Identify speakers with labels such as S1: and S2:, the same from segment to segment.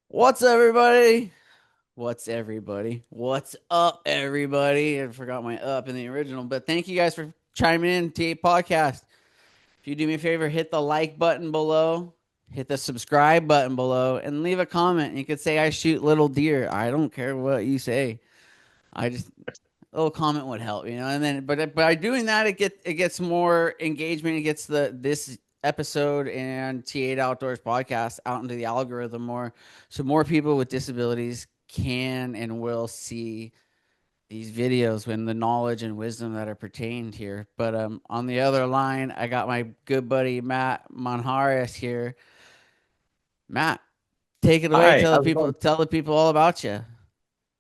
S1: What's up, everybody? What's everybody? What's up, everybody? I forgot my up in the original, but thank you guys for chiming in to the podcast. If you do me a favor, hit the like button below, hit the subscribe button below, and leave a comment. You could say I shoot little deer. I don't care what you say. I just a little comment would help, And then, but by doing that, it gets more engagement. It gets this episode and T8 Outdoors podcast out into the algorithm more, so more people with disabilities can and will see these videos when the knowledge and wisdom that are pertained here. But on the other line, I got my good buddy Matt Monjaras here. Matt, take it away.
S2: Hi,
S1: Tell the
S2: how's it
S1: people
S2: going?
S1: tell the people all about you.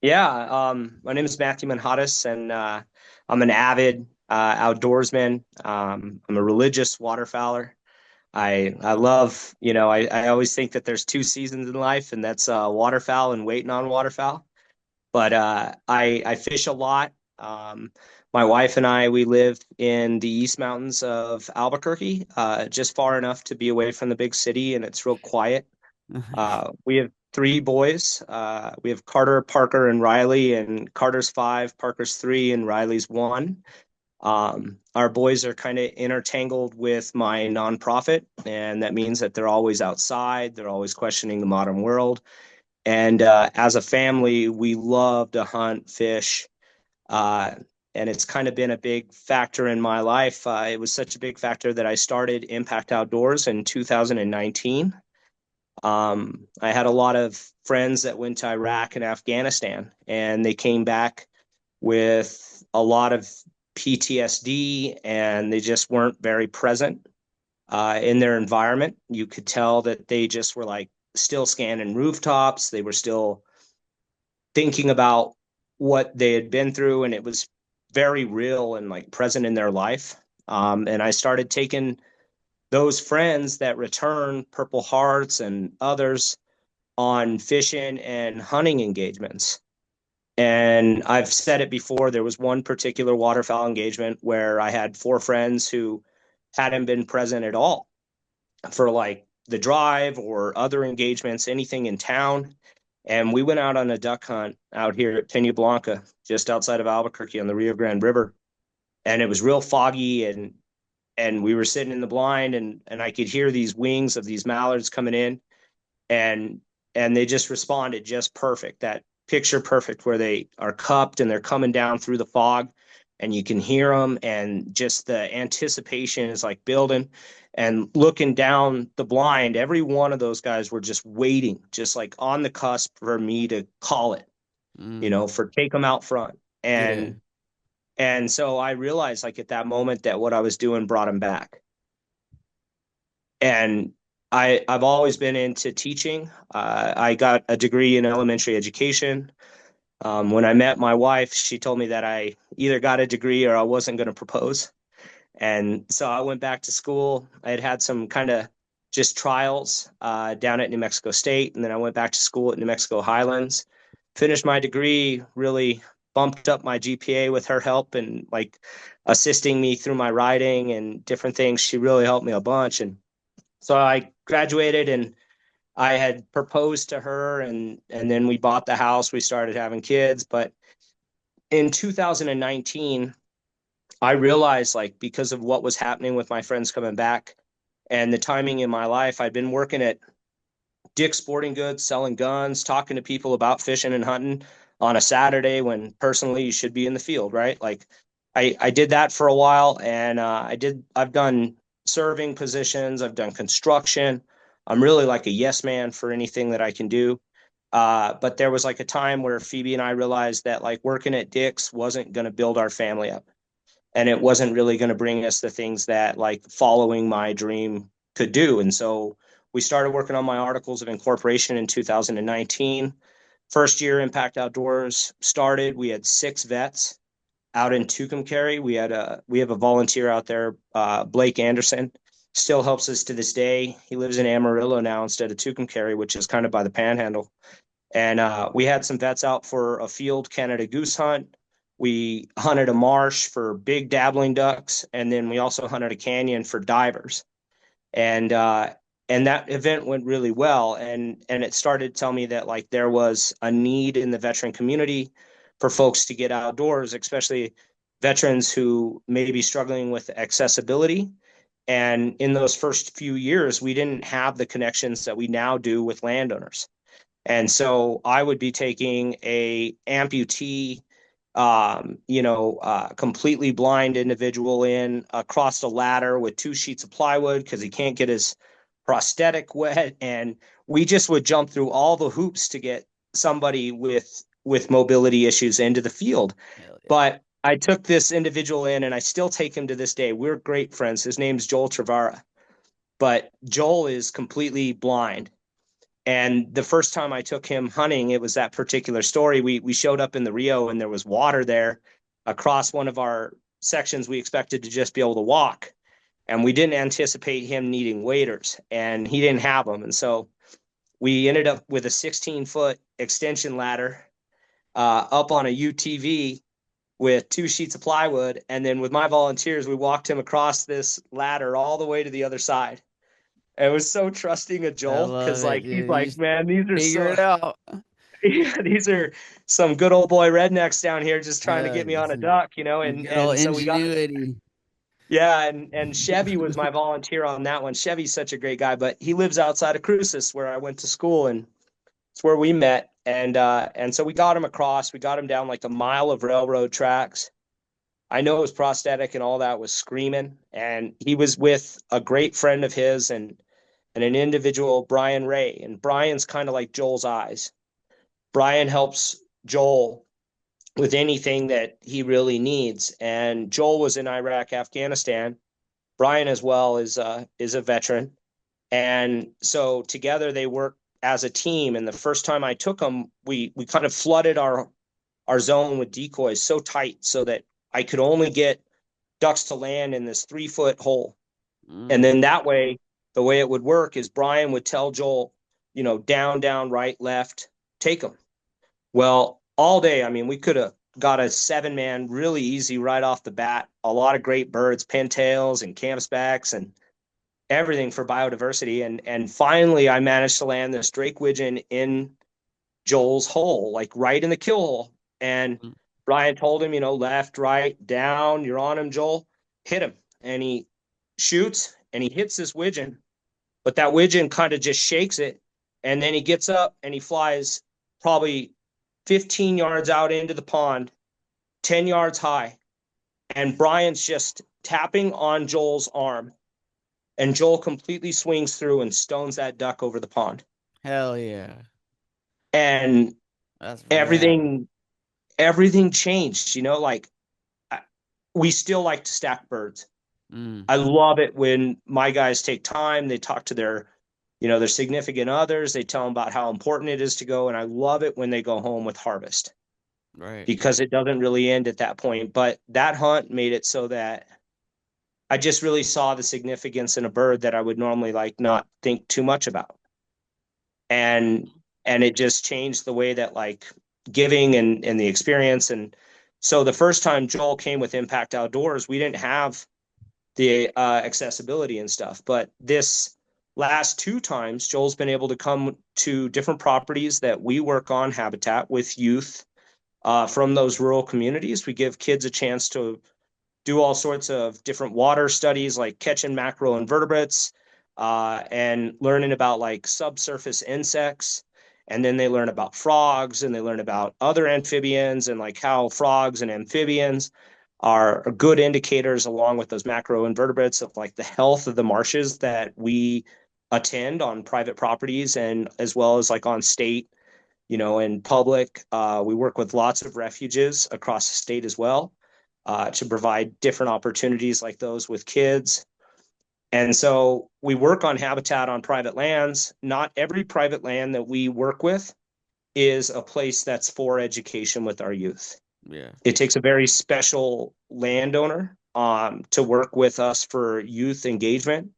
S2: My name is Matthew Manhattan, and I'm an avid outdoorsman. I'm a religious waterfowler. I love, I always think that there's two seasons in life, and that's waterfowl and waiting on waterfowl. But I fish a lot. My wife and I, we live in the East Mountains of Albuquerque, just far enough to be away from the big city, and it's real quiet. We have three boys. We have Carter, Parker, and Riley, and Carter's five, Parker's three, and Riley's one. Our boys are kind of intertangled with my nonprofit, and that means that they're always outside. They're always questioning the modern world. And as a family, we love to hunt, fish, uh, and it's kind of been a big factor in my life. It was such a big factor that I started Impact Outdoors in 2019. I had a lot of friends that went to Iraq and Afghanistan, and they came back with a lot of PTSD, and they just weren't very present in their environment. You could tell that they just were like still scanning rooftops. They were still thinking about what they had been through, and it was very real and like present in their life. And I started taking those friends that return Purple Hearts and others on fishing and hunting engagements. And I've said it before, there was one particular waterfowl engagement where I had four friends who hadn't been present at all for like the drive or other engagements, anything in town. And we went out on a duck hunt out here at Pena Blanca, just outside of Albuquerque on the Rio Grande River. And it was real foggy, and we were sitting in the blind, and I could hear these wings of these mallards coming in, and they just responded just perfect, that picture perfect, where they are cupped and they're coming down through the fog, and you can hear them, and just the anticipation is like building. And looking down the blind, every one of those guys were just waiting, just like on the cusp for me to call it,
S1: Mm,
S2: for take them out front.
S1: yeah.
S2: And so I realized, like, at that moment, that what I was doing brought him back. And I've always been into teaching. I got a degree in elementary education. When I met my wife, she told me that I either got a degree or I wasn't going to propose. And so I went back to school. I had had some kind of just trials down at New Mexico State, and then I went back to school at New Mexico Highlands. Finished my degree, really bumped up my GPA with her help and like assisting me through my writing and different things. She really helped me a bunch. And so I graduated, and I had proposed to her, and then we bought the house, we started having kids. But in 2019, I realized, like, because of what was happening with my friends coming back and the timing in my life, I'd been working at Dick's Sporting Goods, selling guns, talking to people about fishing and hunting on a Saturday when personally you should be in the field, right? Like, I did that for a while, and I've done serving positions, I've done construction. I'm really like a yes man for anything that I can do. But there was like a time where Phoebe and I realized that like working at Dick's wasn't going to build our family up, and it wasn't really going to bring us the things that like following my dream could do. And so we started working on my articles of incorporation in 2019. First year Impact Outdoors started, we had six vets out in Tucumcari. We have a volunteer out there, Blake Anderson, still helps us to this day. He lives in Amarillo now instead of Tucumcari, which is kind of by the Panhandle. And we had some vets out for a field Canada goose hunt. We hunted a marsh for big dabbling ducks, and then we also hunted a canyon for divers. And And that event went really well, and it started to tell me that like there was a need in the veteran community for folks to get outdoors, especially veterans who may be struggling with accessibility. And in those first few years, we didn't have the connections that we now do with landowners. And so I would be taking a amputee, completely blind individual in across a ladder with 2 sheets of plywood because he can't get his prosthetic wet, and we just would jump through all the hoops to get somebody with mobility issues into the field.
S1: Hell yeah.
S2: But I took this individual in, and I still take him to this day. We're great friends. His name's Joel Trevara, but Joel is completely blind. And the first time I took him hunting, it was that particular story. We showed up in the Rio and there was water there across one of our sections. We expected to just be able to walk, and we didn't anticipate him needing waders, and he didn't have them. And so we ended up with a 16-foot extension ladder up on a UTV with 2 sheets of plywood. And then with my volunteers, we walked him across this ladder all the way to the other side. It was so trusting of
S1: I
S2: Joel
S1: love
S2: because
S1: it,
S2: like he's
S1: dude. You
S2: like,
S1: just
S2: man, these are
S1: figure
S2: so
S1: it out.
S2: yeah, these are some good old boy rednecks down here just trying to
S1: Yeah,
S2: get me on a
S1: some,
S2: duck,
S1: some good old
S2: and so we got
S1: ingenuity.
S2: yeah, and Chevy was my volunteer on that one. Chevy's such a great guy, but he lives outside of Cruces where I went to school, and it's where we met. And so we got him across. We got him down like a mile of railroad tracks. I know his prosthetic and all that was screaming, and he was with a great friend of his and an individual, Brian Ray. And Brian's kind of like Joel's eyes. Brian helps Joel with anything that he really needs. And Joel was in Iraq, Afghanistan. Brian as well is a veteran, and so together they work as a team. And the first time I took them, we kind of flooded our zone with decoys so tight so that I could only get ducks to land in this 3 foot hole. And
S1: Mm.
S2: then that way, the way it would work is Brian would tell Joel, down, down, right, left, take them. Well, all day, I mean, we could have got a 7 man really easy right off the bat. A lot of great birds, pintails and campsbacks and everything for biodiversity. And finally, I managed to land this Drake widgeon in Joel's hole, like right in the kill hole. And
S1: Mm.
S2: Brian told him, left, right, down, you're on him, Joel, hit him. And he shoots and he hits this widgeon, but that widgeon kind of just shakes it. And then he gets up and he flies probably 15 yards out into the pond, 10 yards high. And Brian's just tapping on Joel's arm. And Joel completely swings through and stones that duck over the pond.
S1: Hell yeah.
S2: And
S1: That's rad.
S2: everything, everything changed, like we still like to stack birds.
S1: Mm.
S2: I love it when my guys take time, they talk to their significant others, they tell them about how important it is to go. And I love it when they go home with harvest
S1: Right.
S2: because it doesn't really end at that point. But that hunt made it so that I just really saw the significance in a bird that I would normally like not think too much about. And and it just changed the way that like giving and the experience. And so the first time Joel came with Impact Outdoors, we didn't have the accessibility and stuff. But this last 2 times, Joel's been able to come to different properties that we work on habitat with youth from those rural communities. We give kids a chance to do all sorts of different water studies like catching macroinvertebrates and learning about like subsurface insects. And then they learn about frogs and they learn about other amphibians and like how frogs and amphibians are good indicators along with those macroinvertebrates of like the health of the marshes that we attend on private properties and as well as like on state, in public. We work with lots of refuges across the state as well to provide different opportunities like those with kids. And so we work on habitat on private lands. Not every private land that we work with is a place that's for education with our youth.
S1: Yeah.
S2: It takes a very special landowner to work with us for youth engagement.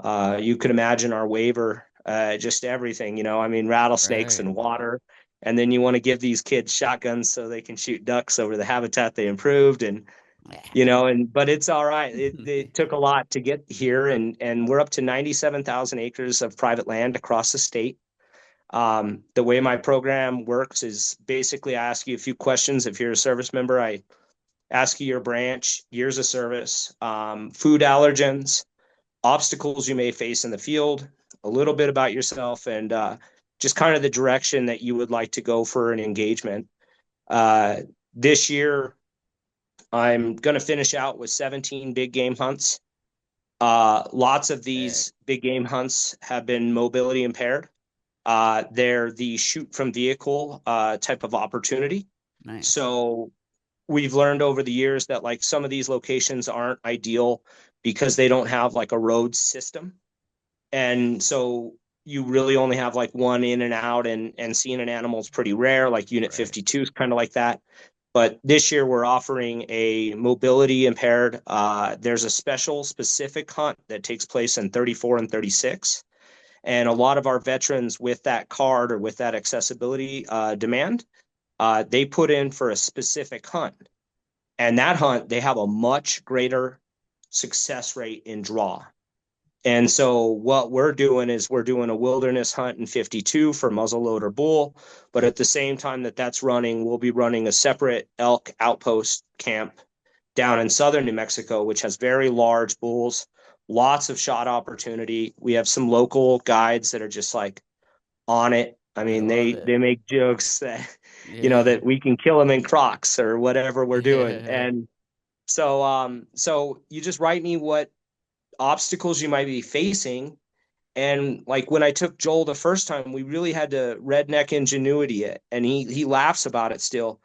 S2: You could imagine our waiver, just everything, I mean, rattlesnakes
S1: Right.
S2: and water. And then you want to give these kids shotguns so they can shoot ducks over the habitat they improved. And but it's all right. It took a lot to get here, and we're up to 97,000 acres of private land across the state. The way my program works is basically I ask you a few questions. If you're a service member, I ask you your branch, years of service, food allergens, obstacles you may face in the field, a little bit about yourself, and just kind of the direction that you would like to go for an engagement. Uh, this year, I'm going to finish out with 17 big game hunts. Lots of
S1: Heck,
S2: these big game hunts have been mobility impaired. They're the shoot from vehicle type of opportunity.
S1: nice.
S2: So we've learned over the years that like some of these locations aren't ideal because they don't have like a road system. And so you really only have like one in and out, and seeing an animal is pretty rare. Like unit
S1: Right.
S2: 52 is kind of like that. But this year we're offering a mobility impaired. There's a special specific hunt that takes place in 34 and 36. And a lot of our veterans with that card or with that accessibility demand, they put in for a specific hunt. And that hunt, they have a much greater success rate in draw. And so what we're doing is we're doing a wilderness hunt in 52 for muzzleloader bull, but at the same time that that's running, we'll be running a separate elk outpost camp down in southern New Mexico, which has very large bulls, lots of shot opportunity. We have some local guides that are just like on it. I
S1: I
S2: mean,
S1: love
S2: they
S1: it.
S2: make jokes that
S1: Yeah.
S2: that we can kill them in Crocs or whatever we're doing.
S1: Yeah.
S2: And so you just write me what obstacles you might be facing. And like when I took Joel the first time, we really had to redneck ingenuity it, and he laughs about it still.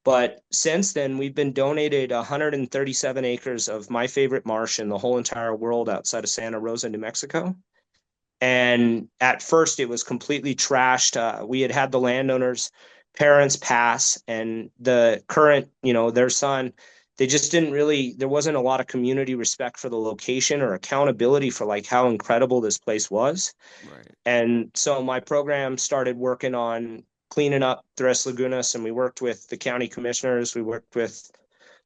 S2: But since then, we've been donated 137 acres of my favorite marsh in the whole entire world outside of Santa Rosa, New Mexico. And at first, it was completely trashed. We had had the landowners' parents pass, and the current, their son, they just didn't really, there wasn't a lot of community respect for the location or accountability for like how incredible this place was.
S1: Right.
S2: And so my program started working on cleaning up Tres Lagunas, and we worked with the county commissioners. We worked with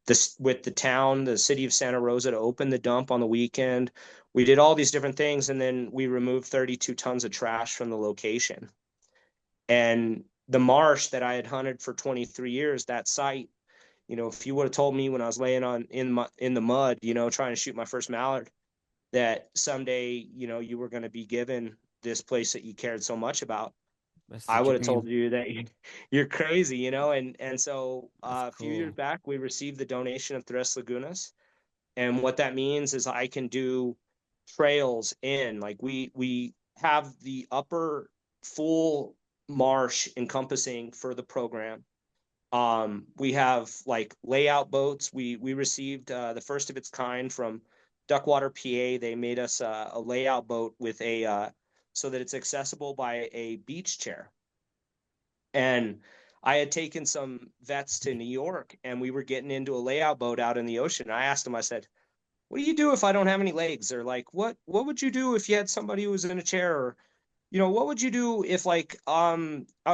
S2: the town, the city of Santa Rosa, to open the dump on the weekend. We did all these different things, and then we removed 32 tons of trash from the location. And the marsh that I had hunted for 23 years, that site, if you would have told me when I was laying on in the mud, trying to shoot my first mallard, that someday, you were going to be given this place that you cared so much about,
S1: That's the
S2: I would have told
S1: dream.
S2: you that you're crazy, and so
S1: That's
S2: a few years
S1: cool.
S2: back we received the donation of Tres Lagunas, and what that means is I can do trails in like we have the upper full marsh encompassing for the program. We have like layout boats. We received the first of its kind from Duckwater, PA. They made us a layout boat with a so that it's accessible by a beach chair. And I had taken some vets to New York, and we were getting into a layout boat out in the ocean. I asked them, I said, "What do you do if I don't have any legs?" Or like, what would you do if you had somebody who was in a chair? Or, what would you do if like I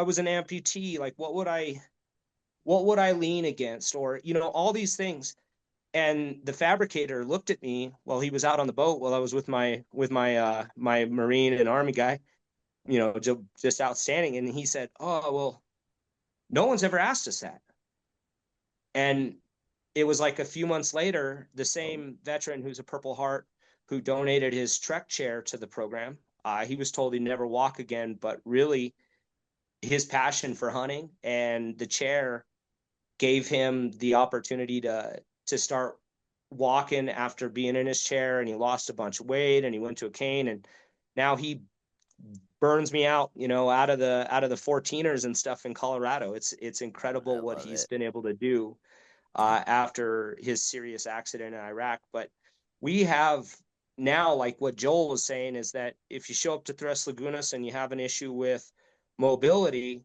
S2: was an amputee? Like what would I lean against? Or, all these things. And the fabricator looked at me while he was out on the boat while I was with my Marine and Army guy, just outstanding. And he said, "Oh, well, no one's ever asked us that." And it was like a few months later, the same veteran who's a Purple Heart who donated his Trek chair to the program. He was told he'd never walk again, but really his passion for hunting and the chair gave him the opportunity to start walking after being in his chair, and he lost a bunch of weight, and he went to a cane, and now he burns me out, out of the 14ers and stuff in Colorado. It's
S1: I
S2: incredible what
S1: love
S2: he's
S1: it.
S2: been able to do after his serious accident in Iraq. But we have now, like what Joel was saying, is that if you show up to Tres Lagunas and you have an issue with mobility,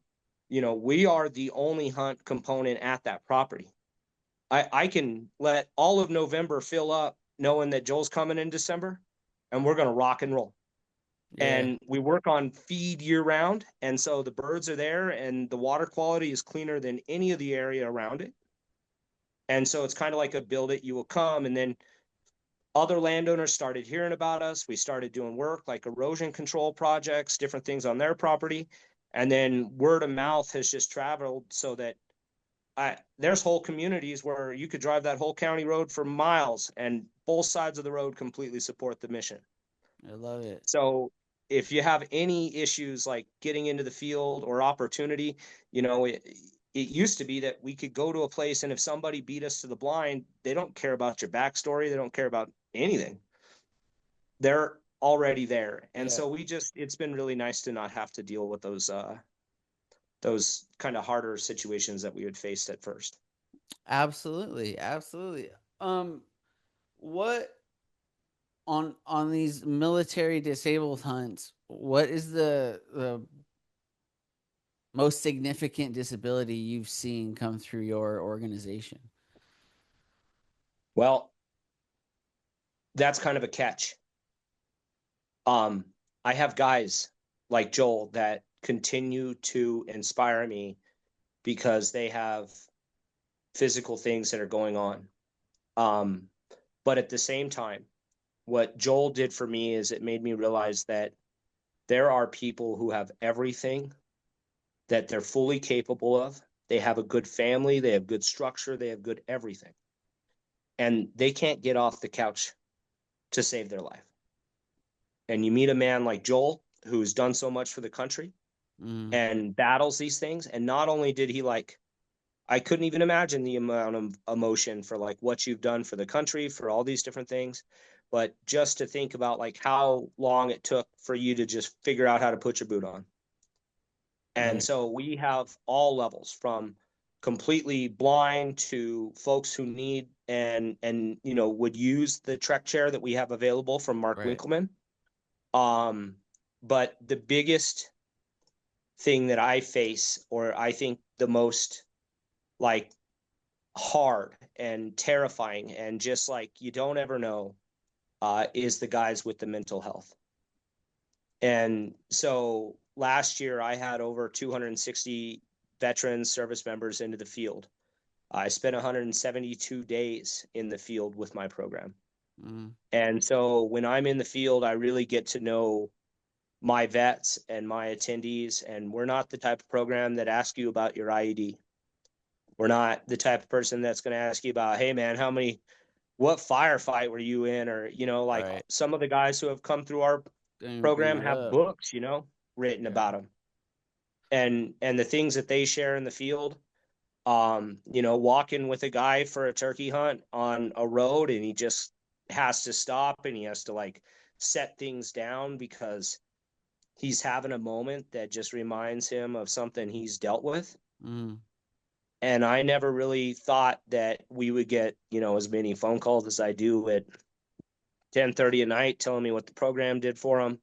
S2: we are the only hunt component at that property. I can let all of November fill up knowing that Joel's coming in December, and we're going to rock and roll.
S1: Yeah.
S2: And we work on feed year round. And so the birds are there, and the water quality is cleaner than any of the area around it. And so it's kind of like a build it, you will come. And then other landowners started hearing about us. We started doing work like erosion control projects, different things on their property. And then word of mouth has just traveled so that there's whole communities where you could drive that whole county road for miles and both sides of the road completely support the mission.
S1: I love it.
S2: So if you have any issues like getting into the field or opportunity, you know, it used to be that we could go to a place and if somebody beat us to the blind, they don't care about your backstory. They don't care about anything. They're already there. And
S1: Yeah,
S2: so it's been really nice to not have to deal with those kind of harder situations that we would face at first.
S1: absolutely, absolutely. Um, what on these military disabled hunts? What is the most significant disability you've seen come through your organization?
S2: Well, that's kind of a catch. Um, I have guys like Joel that continue to inspire me because they have physical things that are going on. Um, but at the same time, what Joel did for me is it made me realize that there are people who have everything that they're fully capable of. They have a good family, they have good structure, they have good everything. And they can't get off the couch to save their life. And you meet a man like Joel who's done so much for the country
S1: Mm,
S2: and battles these things. And not only did he like, I couldn't even imagine the amount of emotion for like what you've done for the country, for all these different things. But just to think about like how long it took for you to just figure out how to put your boot on. And
S1: right,
S2: so we have all levels from completely blind to folks who need and you know would use the Trek chair that we have available from Mark
S1: right,
S2: Winkleman. Um, but the biggest thing that I face, or I think the most like hard and terrifying, and just like you don't ever know, is the guys with the mental health. And so last year, I had over 260 veterans, service members into the field. I spent 172 days in the field with my program.
S1: mm,
S2: And so when I'm in the field, I really get to know my vets and my attendees. And we're not the type of program that asks you about your IED. We're not the type of person that's going to ask you about, hey, man, what firefight were you in? Or, you know, like
S1: right.
S2: some of the guys who have come through our
S1: Didn't even bring
S2: program
S1: that
S2: have
S1: up.
S2: books, written
S1: Yeah.
S2: about them. And the things that they share in the field, walking with a guy for a turkey hunt on a road and he just has to stop and he has to like set things down because he's having a moment that just reminds him of something he's dealt with.
S1: Mm,
S2: And I never really thought that we would get, as many phone calls as I do at 10:30 at night telling me what the program did for them,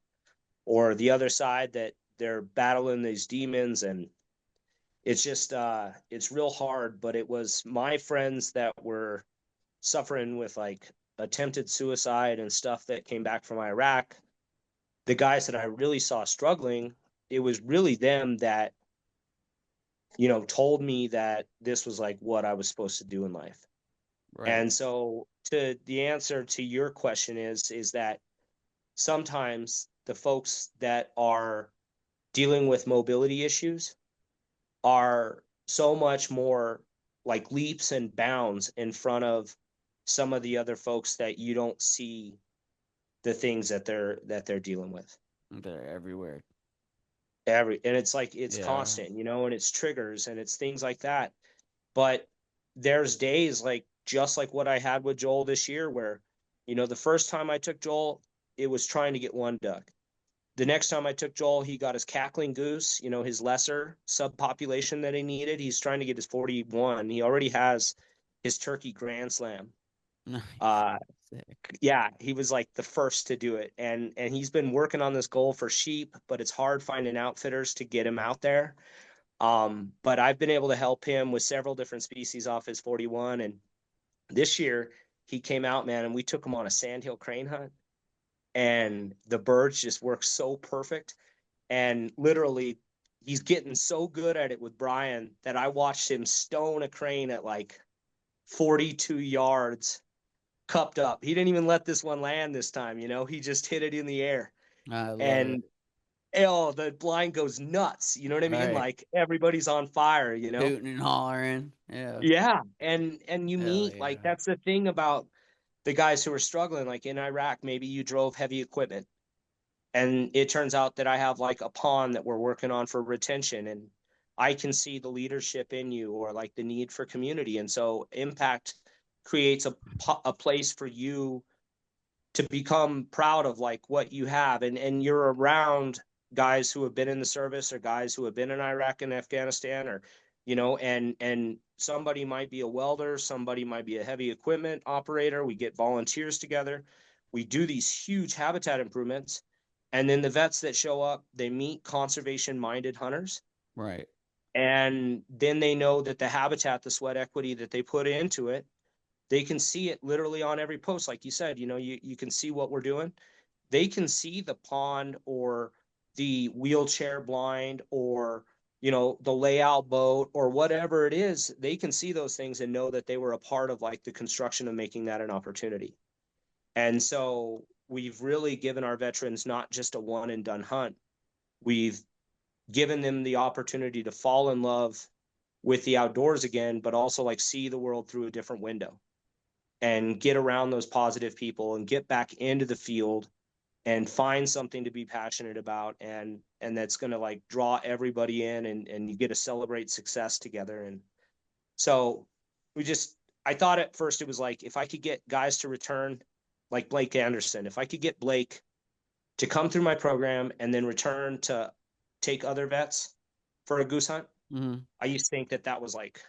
S2: or the other side that they're battling these demons. And it's just it's real hard. But it was my friends that were suffering with like attempted suicide and stuff that came back from Iraq, the guys that I really saw struggling, it was really them that, told me that this was like what I was supposed to do in life.
S1: right,
S2: And so to the answer to your question is that sometimes the folks that are dealing with mobility issues are so much more like leaps and bounds in front of some of the other folks that you don't see the things that they're dealing with
S1: they're everywhere.
S2: and it's like it's
S1: Yeah,
S2: constant, and it's triggers and it's things like that. But there's days like just like what I had with Joel this year where, the first time I took Joel, it was trying to get one duck. The next time I took Joel, he got his cackling goose, his lesser subpopulation that he needed. He's trying to get his 41. He already has his turkey grand slam.
S1: nice,
S2: Uh,
S1: sick.
S2: yeah, he was like the first to do it. And he's been working on this goal for sheep, but it's hard finding outfitters to get him out there. But I've been able to help him with several different species off his 41. And this year he came out, man, and we took him on a sandhill crane hunt. And the birds just work so perfect. And literally, he's getting so good at it with Brian that I watched him stone a crane at like 42 yards cupped up. He didn't even let this one land this time, he just hit it in the air.
S1: I love it.
S2: And oh, the blind goes nuts. You know what I mean?
S1: Right.
S2: Like everybody's on fire.
S1: Hooting and hollering. Yeah.
S2: Yeah. And you
S1: Hell
S2: meet
S1: yeah.
S2: like that's the thing about the guys who are struggling. Like in Iraq, maybe you drove heavy equipment. And it turns out that I have like a pond that we're working on for retention, and I can see the leadership in you or like the need for community. And so impact creates a place for you to become proud of like what you have, and you're around guys who have been in the service or guys who have been in Iraq and Afghanistan, or and somebody might be a welder, somebody might be a heavy equipment operator. We get volunteers together, we do these huge habitat improvements, and then the vets that show up, they meet conservation minded hunters,
S1: Right.
S2: and then they know that the habitat, the sweat equity that they put into it, they can see it literally on every post. Like you said, you can see what we're doing. They can see the pond or the wheelchair blind or, the layout boat or whatever it is. They can see those things and know that they were a part of like the construction of making that an opportunity. And so we've really given our veterans not just a one and done hunt. We've given them the opportunity to fall in love with the outdoors again, but also like see the world through a different window and get around those positive people and get back into the field and find something to be passionate about, and that's going to like draw everybody in, and you get to celebrate success together. And so we just I thought at first it was like, if I could get guys to return like Blake Anderson, if I could get Blake to come through my program and then return to take other vets for a goose hunt,
S1: Mm-hmm.
S2: I used to think that that was like,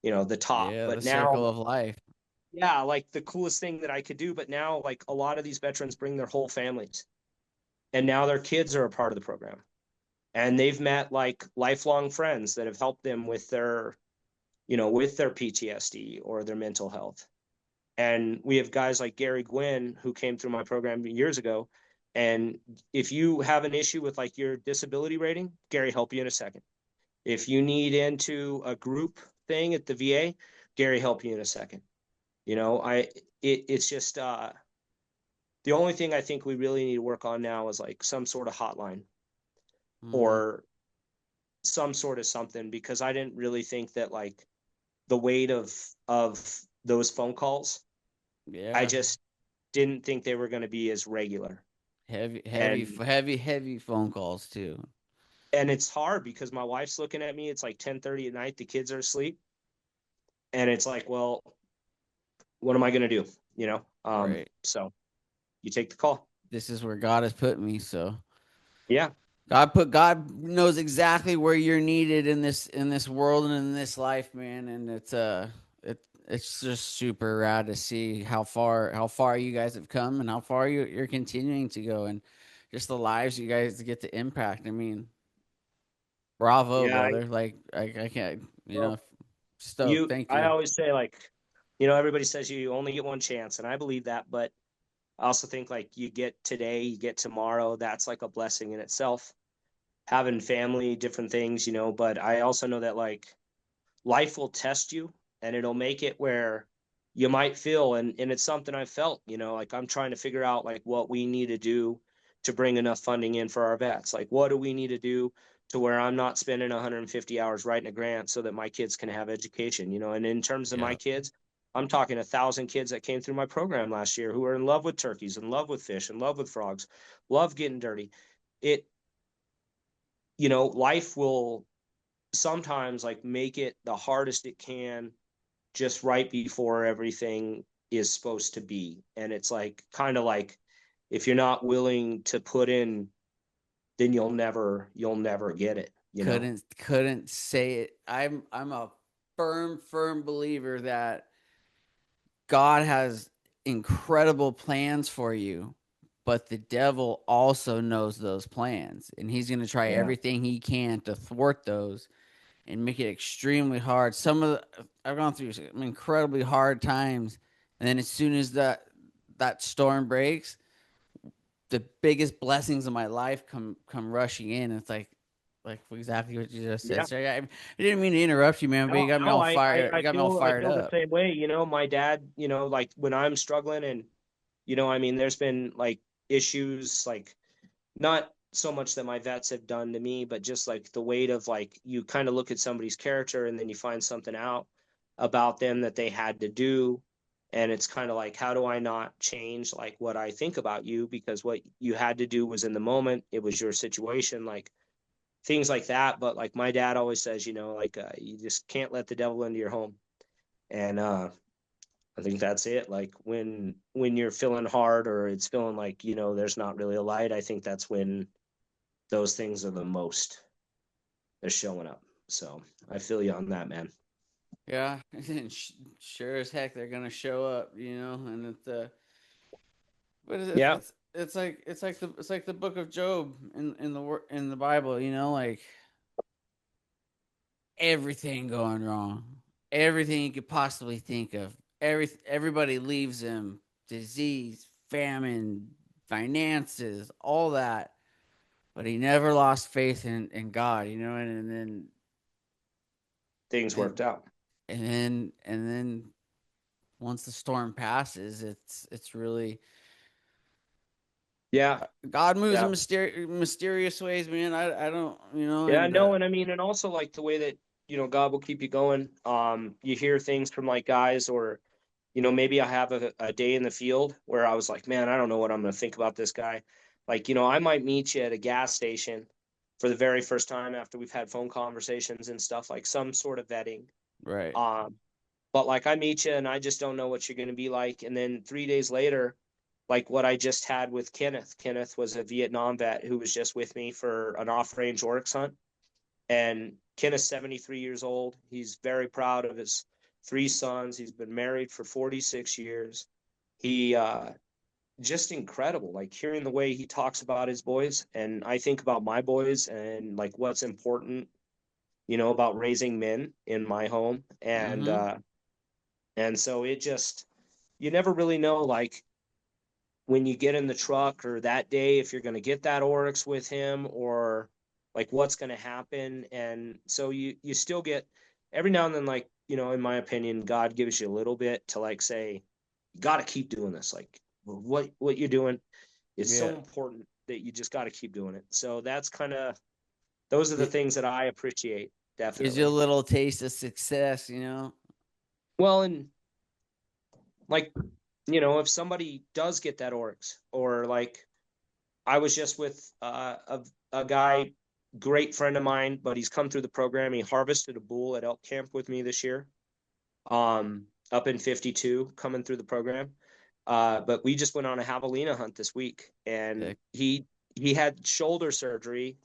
S2: the top.
S1: Yeah. The
S2: But now,
S1: circle of life.
S2: yeah, like the coolest thing that I could do. But now, like a lot of these veterans bring their whole families, and now their kids are a part of the program, and they've met like lifelong friends that have helped them with their PTSD or their mental health. And we have guys like Gary Gwynn who came through my program years ago. And if you have an issue with like your disability rating, Gary help you in a second. If you need into a group thing at the VA, Gary help you in a second. It's just the only thing I think we really need to work on now is like some sort of hotline
S1: Mm-hmm.
S2: or some sort of something, because I didn't really think that like the weight of those phone calls, I
S1: Yeah.
S2: just didn't think they were going to be as regular.
S1: Heavy, heavy,
S2: And
S1: heavy, heavy phone calls too.
S2: and it's hard because my wife's looking at me. It's like 10:30 at night, the kids are asleep, and it's like, well, what am I going to do?
S1: Right.
S2: So you take the call.
S1: This is where God has put me. So
S2: Yeah.
S1: God knows exactly where you're needed in this world and in this life, man. And it's just super rad to see how far you guys have come and how far you're continuing to go, and just the lives you guys get to impact. I mean, bravo,
S2: Yeah.
S1: brother. Like I can't,
S2: Well,
S1: stoked. Thank
S2: I
S1: you.
S2: always say like, everybody says you only get one chance, and I believe that, but I also think like you get today, you get tomorrow. That's like a blessing in itself. Having family, different things, but I also know that like life will test you, and it'll make it where you might feel, and it's something I felt, like I'm trying to figure out like what we need to do to bring enough funding in for our vets. Like what do we need to do to where I'm not spending 150 hours writing a grant so that my kids can have education, and in terms of my
S1: Yeah.
S2: kids, I'm talking 1,000 kids that came through my program last year who are in love with turkeys, in love with fish, in love with frogs, love getting dirty. It, life will sometimes like make it the hardest it can just right before everything is supposed to be. And it's like kind of like, if you're not willing to put in, then you'll never get it.
S1: Couldn't say it. I'm a firm believer that God has incredible plans for you, but the devil also knows those plans, and he's going to try
S2: Yeah.
S1: everything he can to thwart those and make it extremely hard. I've gone through some incredibly hard times, and then as soon as that storm breaks, the biggest blessings of my life come rushing in. It's like, like exactly what you just said.
S2: Yeah.
S1: So I didn't mean to interrupt you, man, but you
S2: No,
S1: got me
S2: no,
S1: all
S2: I, I,
S1: fired. You
S2: I
S1: got me all
S2: feel I
S1: fired
S2: feel the
S1: up.
S2: same way. My dad, like when I'm struggling and I mean, there's been like issues, like not so much that my vets have done to me, but just like the weight of like you kind of look at somebody's character and then you find something out about them that they had to do. And it's kind of like, how do I not change like what I think about you? Because what you had to do was in the moment, it was your situation, like things like that. But like my dad always says, like you just can't let the devil into your home. And I think that's it. Like when you're feeling hard or it's feeling like, there's not really a light, I think that's when those things are the most they're showing up. So I feel you on that, man.
S1: Yeah, sure as heck they're gonna show up, and but
S2: Yeah,
S1: it's like the book of Job in the Bible, like everything going wrong, everything you could possibly think of, everybody leaves him, disease, famine, finances, all that, but he never lost faith in God,
S2: things
S1: and
S2: worked out.
S1: and then once the storm passes, it's really
S2: Yeah,
S1: God moves in
S2: yeah,
S1: mysterious ways, man. I don't,
S2: yeah.
S1: and
S2: No, and I mean, and also like the way that God will keep you going. You hear things from like guys, or maybe I have a day in the field where I was like, man, I don't know what I'm going to think about this guy. Like, I might meet you at a gas station for the very first time after we've had phone conversations and stuff, like some sort of vetting.
S1: right,
S2: Um, but like I meet you and I just don't know what you're going to be like. And then 3 days later, like what I just had with Kenneth. Kenneth was a Vietnam vet who was just with me for an off-range oryx hunt. And Kenneth's 73 years old. He's very proud of his three sons. He's been married for 46 years. He just incredible. Like hearing the way he talks about his boys, and I think about my boys and like what's important, about raising men in my home,
S1: mm-hmm,
S2: and so it just you never really know like when you get in the truck or that day if you're going to get that oryx with him or like what's going to happen. And so you still get every now and then, like, in my opinion, God gives you a little bit to like say you got to keep doing this, like what you're doing is so
S1: yeah,
S2: important that you just got to keep doing it. So that's kind of those are the
S1: it
S2: things that I appreciate,
S1: gives you a
S2: definitely.
S1: little taste of success.
S2: Well, and like, if somebody does get that oryx, or like I was just with a guy, great friend of mine, but he's come through the program. He harvested a bull at elk camp with me this year, up in 52, coming through the program. But we just went on a javelina hunt this week, and
S1: Heck,
S2: he had shoulder surgery,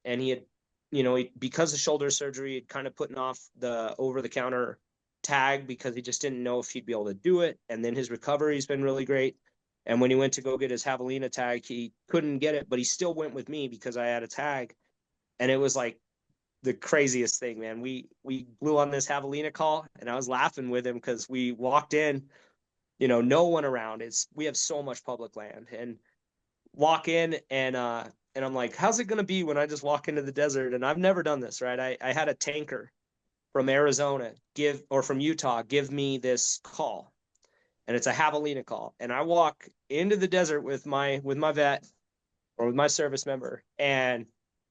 S2: and he had, because of shoulder surgery, he'd kind of putting off the over the counter tag because he just didn't know if he'd be able to do it. And then his recovery's been really great. And when he went to go get his javelina tag, he couldn't get it, but he still went with me because I had a tag. And it was like the craziest thing, man. We blew on this javelina call, and I was laughing with him because we walked in, no one around. We have so much public land, and walk in and I'm like, how's it gonna be when I just walk into the desert? And I've never done this, right? I had a tanker from Arizona from Utah give me this call, and it's a javelina call. And I walk into the desert with my vet or with my service member, and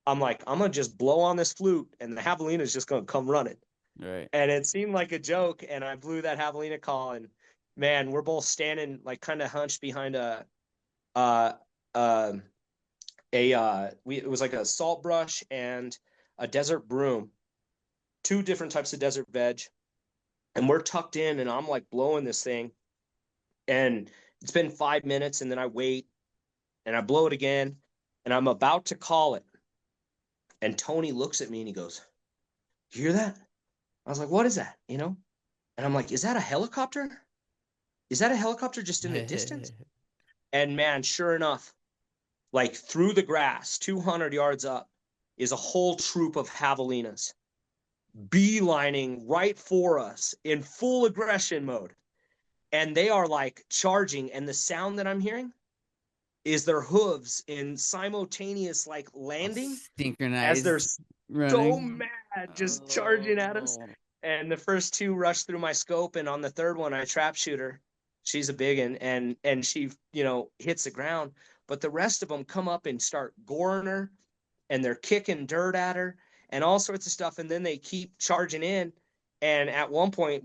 S2: I'm like, I'm gonna just blow on this flute, and the javelina is just gonna come running.
S1: right,
S2: And it seemed like a joke, and I blew that javelina call, and man, we're both standing like kind of hunched behind uh, uh, it was like a salt brush and a desert broom, two different types of desert veg, and we're tucked in, and I'm like blowing this thing, and it's been 5 minutes, and then I wait, and I blow it again, and I'm about to call it, and Tony looks at me and he goes, "You hear that?" I was like, "What is that?" And I'm like, "Is that a helicopter? Is that a helicopter just in the distance?" And man, sure enough, like through the grass, 200 yards up, is a whole troop of javelinas beelining right for us in full aggression mode. And they are like charging. And the sound that I'm hearing is their hooves in simultaneous like
S1: Oh,
S2: landing as they're
S1: synchronized
S2: so
S1: running.
S2: mad, just charging at us.
S1: Oh,
S2: And the first two rushed through my scope, and on the third one, I trap shoot her. She's a big one, and she hits the ground. But the rest of them come up and start goring her, and they're kicking dirt at her and all sorts of stuff. And then they keep charging in. And at one point,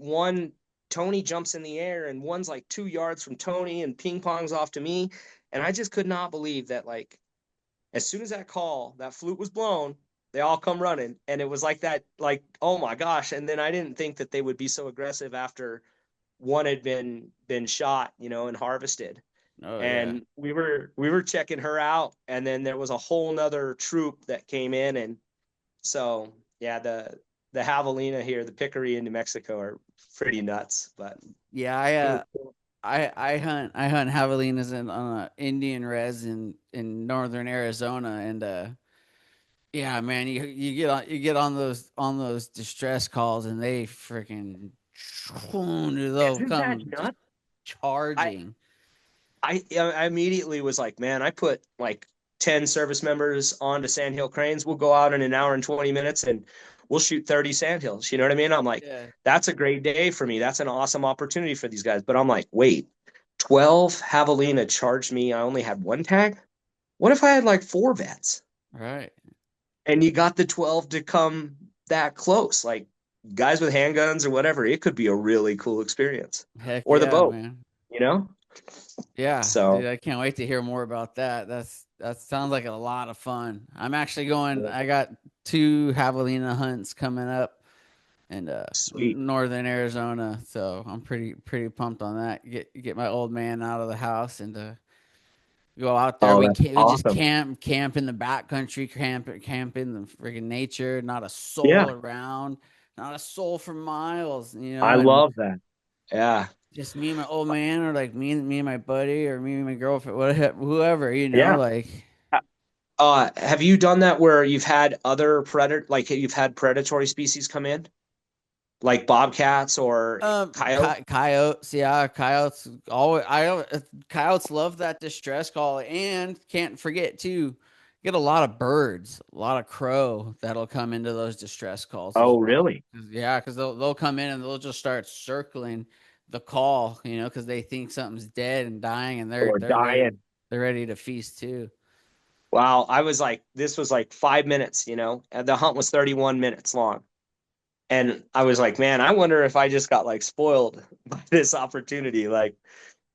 S2: Tony jumps in the air, and one's like 2 yards from Tony and ping pongs off to me. And I just could not believe that, like, as soon as that flute was blown, they all come running. And it was like that, like, oh my gosh. And then I didn't think that they would be so aggressive after one had been shot, and harvested.
S1: oh yeah.
S2: And we were checking her out, and then there was a whole nother troop that came in. And so yeah, the javelina here, the peccary in New Mexico, are pretty nuts. But
S1: Yeah,
S2: it was cool.
S1: I hunt javelinas on a Indian res in northern Arizona, and yeah, man, you get on those distress calls, and they freaking they'll
S2: Isn't that
S1: come just
S2: nuts? I
S1: charging.
S2: I immediately was like, man, I put like 10 service members onto sandhill cranes. We'll go out in an hour and 20 minutes and we'll shoot 30 sandhills. You know what I mean? I'm like,
S1: Yeah,
S2: that's a great day for me. That's an awesome opportunity for these guys. But I'm like, wait, 12 javelina charged me. I only had one tag. What if I had like four vets
S1: right.
S2: and you got the 12 to come that close? Like guys with handguns or whatever, it could be a really cool experience.
S1: Heck
S2: Or the
S1: yeah,
S2: boat,
S1: man.
S2: you know?
S1: Yeah, dude,
S2: So
S1: I can't wait to hear more about that. That sounds like a lot of fun. I'm actually going. I got two javelina hunts coming up in
S2: sweet.
S1: northern Arizona, so I'm pretty pumped on that. Get my old man out of the house and go out there.
S2: Oh,
S1: We
S2: that's
S1: can we just
S2: awesome.
S1: camp in the backcountry, camp in the freaking nature. Not a
S2: Yeah,
S1: soul around, not a soul for miles.
S2: I
S1: And
S2: love that. Yeah.
S1: just me and my old man, or like me and my buddy, or me and my girlfriend, whatever, whoever,
S2: Yeah.
S1: like
S2: Have you done that where you've had other like you've had predatory species come in, like bobcats or coyotes?
S1: coyotes, yeah, coyotes always. Coyotes love that distress call, and can't forget too. Get a lot of birds, a lot of crow that'll come into those distress calls as
S2: Oh,
S1: well.
S2: really?
S1: Yeah, because they'll come in and they'll just start circling the call, because they think something's dead and dying, and they're
S2: Or
S1: they're ready
S2: dying?
S1: they're ready to feast too.
S2: Wow, this was like 5 minutes, and the hunt was 31 minutes long. And I was like, man, I wonder if I just got like spoiled by this opportunity. Like,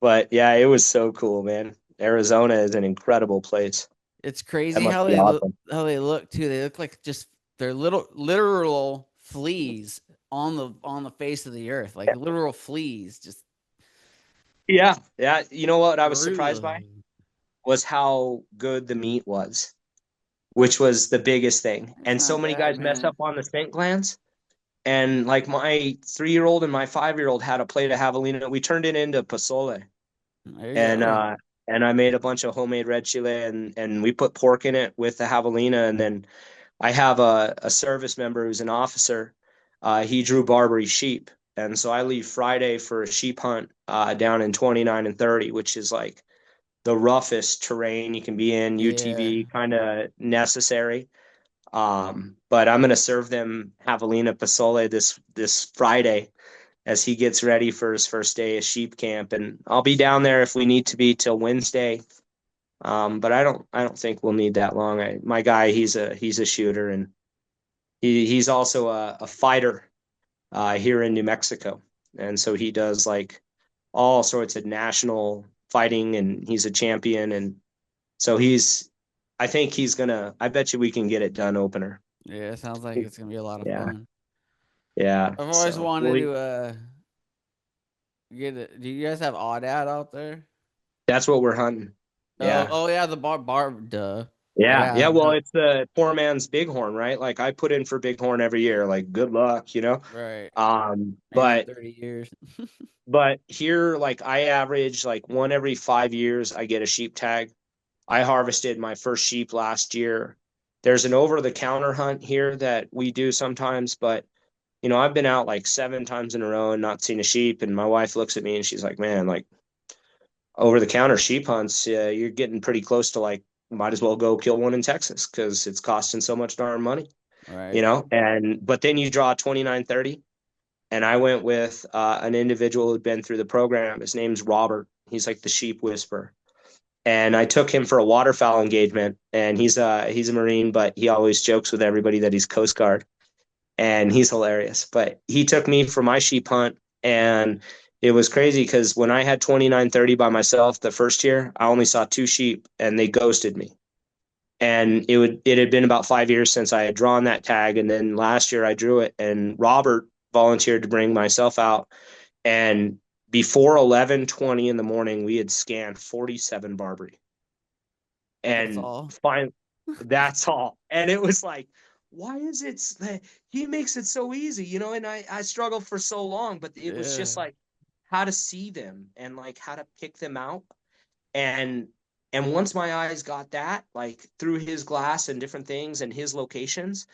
S2: but yeah, it was so cool, man. Arizona is an incredible place.
S1: It's
S2: That
S1: crazy
S2: must
S1: how
S2: be awesome.
S1: they look too. They look like just they're little literal fleas on the face of the earth, like literal fleas. Just
S2: Yeah, yeah. You know what I was surprised
S1: brutal.
S2: by was how good the meat was, which was the biggest thing.
S1: It's
S2: And so
S1: not
S2: many
S1: bad,
S2: guys mess
S1: man.
S2: up on the scent glands. And like my 3-year-old and my 5-year-old had a plate of javelina. We turned it into pozole,
S1: There you
S2: and
S1: go.
S2: I made a bunch of homemade red chile, and we put pork in it with the javelina. And then I have a service member who's an officer. He drew Barbary sheep, and so I leave Friday for a sheep hunt down in 29 and 30, which is like the roughest terrain you can be in,
S1: Yeah,
S2: UTV kind of necessary. But I'm gonna serve them javelina pozole this Friday as he gets ready for his first day of sheep camp, and I'll be down there if we need to be till Wednesday. But I don't think we'll need that long. My guy, he's a shooter, and he's also a fighter here in New Mexico, and so he does like all sorts of national fighting, and he's a champion, and so I think he's gonna. I bet you we can get it done opener.
S1: yeah. It sounds like it's gonna be a lot of
S2: Yeah,
S1: fun.
S2: yeah.
S1: I've always
S2: So
S1: wanted to get it. Do you guys have Aoudad out there?
S2: that's what we're hunting.
S1: Oh,
S2: Yeah.
S1: oh yeah, the duh.
S2: Yeah,
S1: Yeah,
S2: yeah. Well,
S1: no,
S2: it's the poor man's bighorn, right? Like I put in for bighorn every year. Like good luck.
S1: right. Maybe in
S2: But
S1: 30 years.
S2: here, like I average like one every 5 years, I get a sheep tag. I harvested my first sheep last year. There's an over-the-counter hunt here that we do sometimes, but I've been out like 7 times in a row and not seen a sheep. And my wife looks at me and she's like, "Man, like over the counter sheep hunts, you're getting pretty close to like, might as well go kill one in Texas because it's costing so much darn money, you
S1: Right.
S2: know? And, but then you draw 2930. And I went with an individual who'd been through the program. His name's Robert. He's like the sheep whisperer. And I took him for a waterfowl engagement. And he's a Marine, but he always jokes with everybody that he's Coast Guard, and he's hilarious. But he took me for my sheep hunt, and it was crazy because when I had 2930 by myself the first year, I only saw two sheep, and they ghosted me. And it had been about 5 years since I had drawn that tag, and then last year I drew it, and Robert volunteered to bring myself out, and before 11:20 in the morning, we had scanned 47 Barbary,
S1: That's
S2: and
S1: all.
S2: fine, that's all. And it was like, why is it that he makes it so easy, you know? And I struggled for so long, but it was
S1: Yeah.
S2: just like how to see them and like how to pick them out. And once my eyes got that, like through his glass and different things and his locations,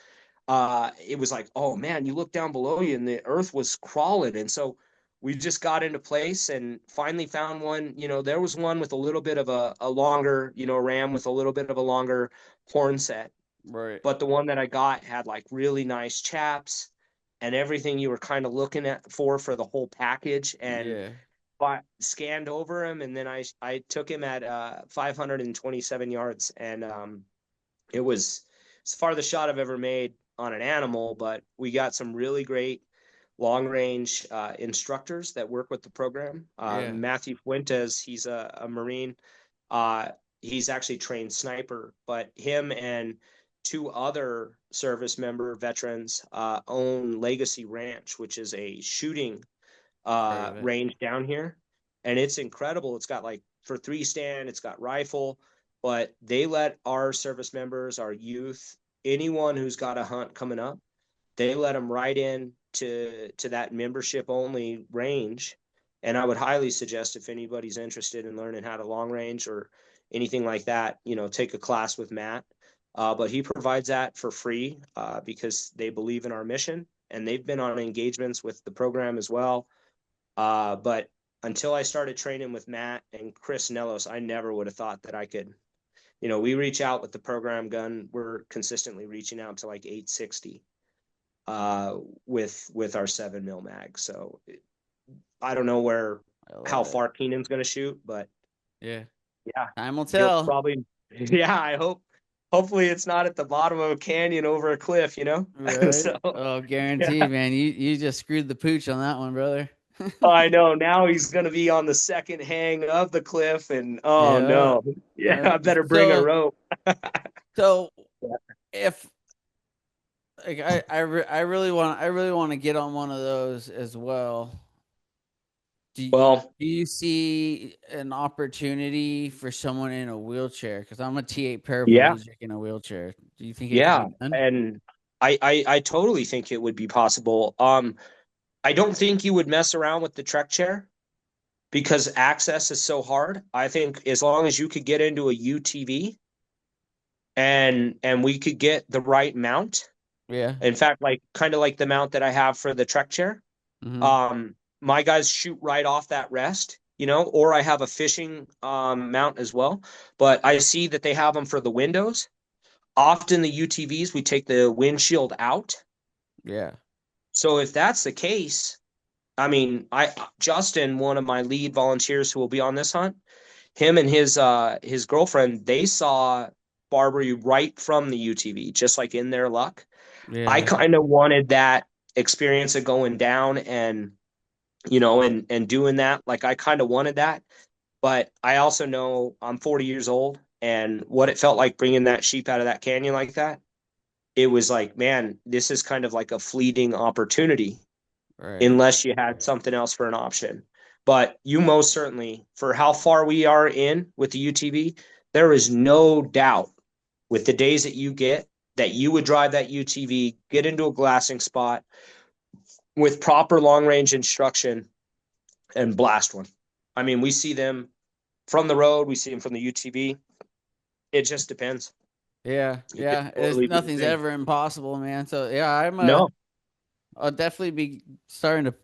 S2: it was like, oh man, you look down below you and the earth was crawling. And so we just got into place and finally found one. You know, there was one with a little bit of a longer, you know, ram with a little bit of a longer horn set.
S1: Right.
S2: But the one that I got had like really nice chaps and everything you were kind of looking at for the whole package. And
S1: Yeah.
S2: scanned over him, and then I took him at 527 yards, and it was it's the farthest shot I've ever made on an animal. But we got some really great long range instructors that work with the program.
S1: Yeah.
S2: Matthew Fuentes, he's a Marine. Uh, he's actually trained sniper, but him and two other service member veterans own Legacy Ranch, which is a shooting
S1: Heard of it.
S2: range down here, and it's incredible. It's got like for three stand, it's got rifle, but they let our service members, our youth, anyone who's got a hunt coming up, they let them right in to that membership only range. And I would highly suggest if anybody's interested in learning how to long range or anything like that, you know, take a class with Matt. But he provides that for free because they believe in our mission, and they've been on engagements with the program as well. But until I started training with Matt and Chris Nellos, I never would have thought that I could. You know, we reach out with the program gun. We're consistently reaching out to like 860 uh, with our 7 mil mag. So I don't know where
S1: I
S2: how
S1: love it.
S2: far Keenan's going to shoot, but
S1: Yeah.
S2: yeah,
S1: Time will
S2: he'll
S1: tell.
S2: probably. Yeah, I hope. Hopefully, it's not at the bottom of a canyon over a cliff. You know,
S1: Right.
S2: so
S1: Oh,
S2: yeah.
S1: guaranteed, man. You just screwed the pooch on that one, brother.
S2: I know now he's going to be on the second hang of the cliff, and oh
S1: Yeah.
S2: no, yeah,
S1: Uh,
S2: I better bring a
S1: so
S2: rope.
S1: so if like I really want to get on one of those as well.
S2: Well,
S1: Do you see an opportunity for someone in a wheelchair? Because I'm a T8
S2: yeah,
S1: paraplegic in a wheelchair. Do you think it could
S2: yeah,
S1: be done?
S2: and I totally think it would be possible. I don't think you would mess around with the trek chair because access is so hard. I think as long as you could get into a UTV and we could get the right mount.
S1: Yeah.
S2: In fact, like kind of like the mount that I have for the trek chair.
S1: Mm-hmm.
S2: Um, my guys shoot right off that rest, you know, or I have a fishing mount as well. But I see that they have them for the windows. Often the UTVs, we take the windshield out.
S1: Yeah.
S2: So if that's the case, I mean, I Justin, one of my lead volunteers who will be on this hunt, him and his girlfriend, they saw Barbary right from the UTV, just like in their luck. I
S1: Yeah.
S2: kind of wanted that experience of going down and you know and doing that. Like I kind of wanted that, but I also know I'm 40 years old, and what it felt like bringing that sheep out of that canyon like that. It was like, man, this is kind of like a fleeting opportunity
S1: Right.
S2: unless you had something else for an option. But you most certainly, for how far we are in with the UTV, there is no doubt with the days that you get that you would drive that UTV, get into a glassing spot with proper long range instruction and blast one. I mean, we see them from the road, we see them from the UTV. It just depends.
S1: Yeah.
S2: It could
S1: Yeah. It's
S2: totally be the
S1: nothing's
S2: thing.
S1: ever impossible, man. So yeah,
S2: No,
S1: I'll definitely be starting to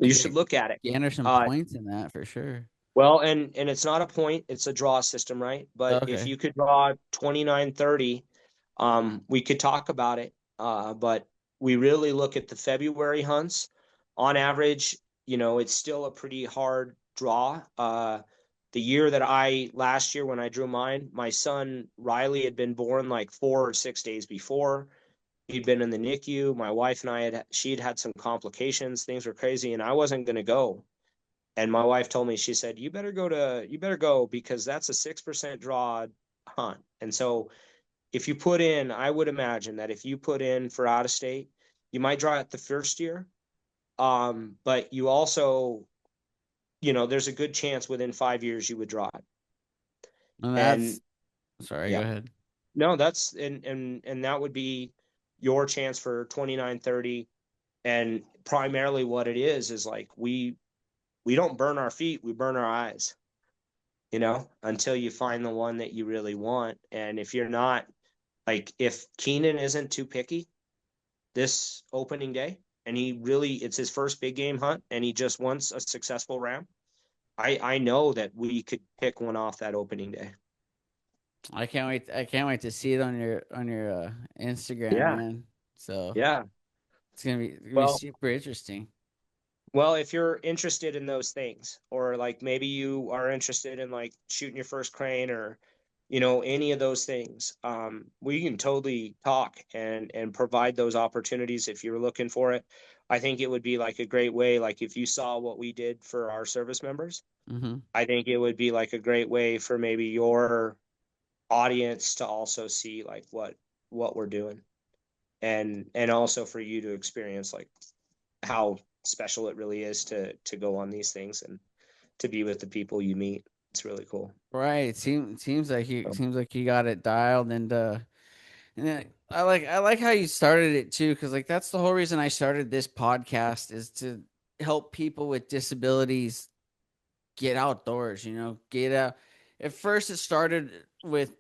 S2: You should look at it.
S1: gander some
S2: Uh,
S1: points in that for sure.
S2: well, and it's not a point, it's a draw system, right? But if
S1: Okay.
S2: you could draw 2930, we could talk about it. But we really look at the February hunts. On average, it's still a pretty hard draw. The year that last year when I drew mine, my son Riley had been born like 4 or 6 days before. He'd been in the NICU. My wife and she'd had some complications. Things were crazy, and I wasn't going to go. And my wife told me, she said, you better go because that's a 6% draw hunt. And so if you put in, I would imagine that if you put in for out of state, you might draw it the first year. But you also, there's a good chance within 5 years you would draw it.
S1: And
S2: And
S1: that's sorry, go
S2: yeah,
S1: ahead.
S2: no, that's, and that would be your chance for 2930. And primarily what it is like, we don't burn our feet, we burn our eyes, until you find the one that you really want. And if you're not, like, if Keenan isn't too picky this opening day and it's his first big game hunt and he just wants a successful ram, I know that we could pick one off that opening day.
S1: I can't wait to see it on your Instagram,
S2: Yeah.
S1: man. So
S2: Yeah.
S1: it's gonna be
S2: Well,
S1: super interesting.
S2: if you're interested in those things, or like maybe you are interested in like shooting your first crane, or any of those things, we can totally talk and provide those opportunities if you're looking for it. I think it would be like a great way, like if you saw what we did for our service members,
S1: Hmm.
S2: I think it would be like a great way for maybe your audience to also see like what we're doing, and also for you to experience like how special it really is to go on these things and to be with the people you meet. It's really cool.
S1: Right.
S2: So,
S1: seems like you got it dialed, and then I like how you started it too, because like that's the whole reason I started this podcast is to help people with disabilities get outdoors, get out. At first, it started with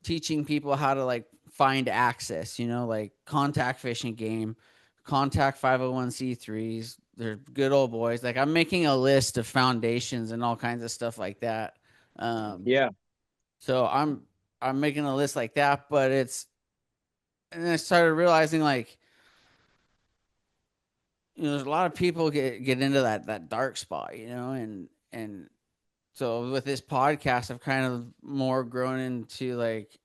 S1: teaching people how to like find access, like contact fishing game, contact 501c3s. They're good old boys. Like I'm making a list of foundations and all kinds of stuff like that. Um,
S2: yeah,
S1: so I'm making a list like that, but and then I started realizing like there's a lot of people get into that dark spot, and so with this podcast, I've kind of more grown into like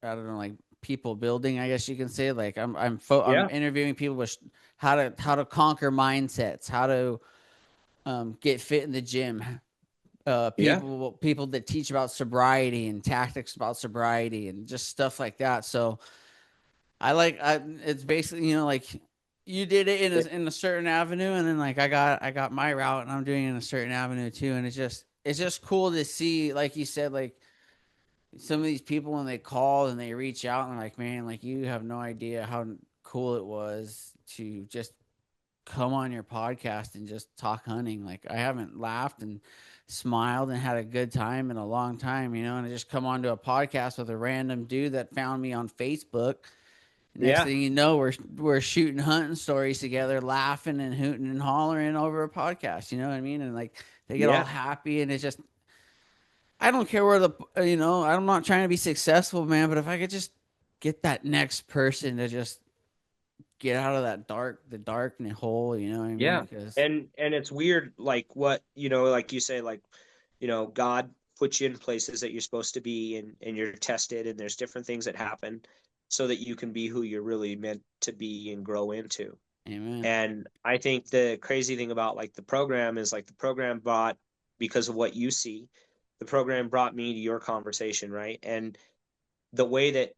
S1: I don't know, like people building, I guess you can say. Like I'm
S2: yeah,
S1: interviewing people with how to conquer mindsets, how to get fit in the gym.
S2: yeah,
S1: People that teach about sobriety and tactics about sobriety and just stuff like that. So it's basically like you did it in a certain avenue, and then like I got my route, and I'm doing it in a certain avenue too, and it's just cool to see, like you said, like some of these people when they call and they reach out and like, man, like you have no idea how cool it was to just come on your podcast and just talk hunting. Like I haven't laughed and smiled and had a good time in a long time, and I just come onto a podcast with a random dude that found me on Facebook. Next
S2: yeah,
S1: thing you know, we're shooting hunting stories together, laughing and hooting and hollering over a podcast. You know what I mean? And like they get all
S2: yeah,
S1: happy, and it's just I don't care where I'm not trying to be successful, man, but if I could just get that next person to just get out of the dark and hole, you know what I mean?
S2: yeah.
S1: Because
S2: And it's weird, like what, like you say, like, God puts you in places that you're supposed to be, and you're tested, and there's different things that happen so that you can be who you're really meant to be and grow into.
S1: amen.
S2: And I think the crazy thing about like the program is like the program brought, because of what you see, the program brought me to your conversation, right? And the way that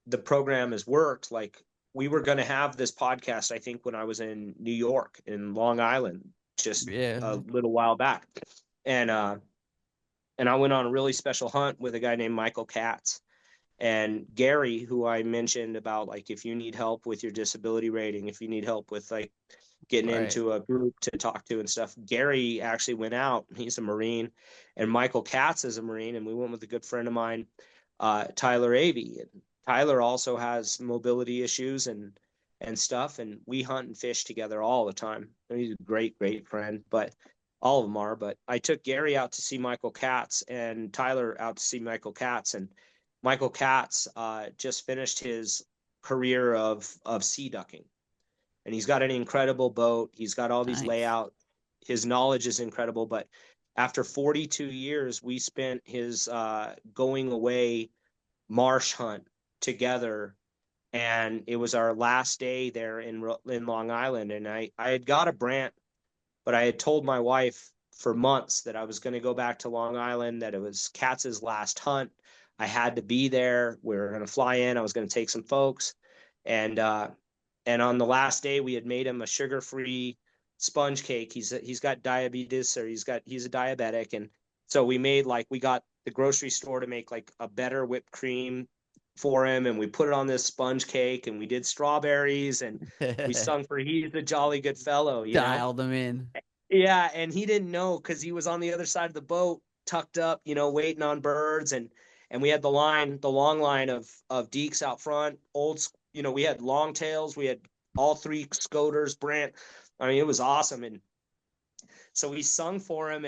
S2: the program has worked, like we were going to have this podcast, I think when I was in New York, in Long Island, just
S1: Yeah.
S2: a little while back. And uh and I went on a really special hunt with a guy named Michael Katz. And Gary, who I mentioned about, like, if you need help with your disability rating, if you need help with like getting
S1: Right.
S2: into a group to talk to and stuff, Gary actually went out. He's a Marine, and Michael Katz is a Marine, and we went with a good friend of mine, Tyler Avey. And Tyler also has mobility issues, and and stuff. And we hunt and fish together all the time. He's a great, great friend, but all of them are. But I took Gary out to see Michael Katz and Tyler out to see Michael Katz. And Michael Katz just finished his career of sea ducking. And he's got an incredible boat. He's got all these
S1: Nice.
S2: layouts. His knowledge is incredible. But after 42 years, we spent his going away marsh hunt together, and it was our last day there in Long Island. And I had got a brant, but I had told my wife for months that I was going to go back to Long Island, that it was Katz's last hunt. I had to be there. We were going to fly in. I was going to take some folks, and on the last day we had made him a sugar-free sponge cake. He's got diabetes, or he's a diabetic, and so we got the grocery store to make like a better whipped cream for him, and we put it on this sponge cake, and we did strawberries, and we sung for "He's the Jolly Good Fellow," you know.
S1: Dialed them in.
S2: Yeah, and he didn't know because he was on the other side of the boat, tucked up, waiting on birds, and we had the long line of deeks out front, we had long tails, we had all three scoters, Brant. I mean, it was awesome, and so we sung for him,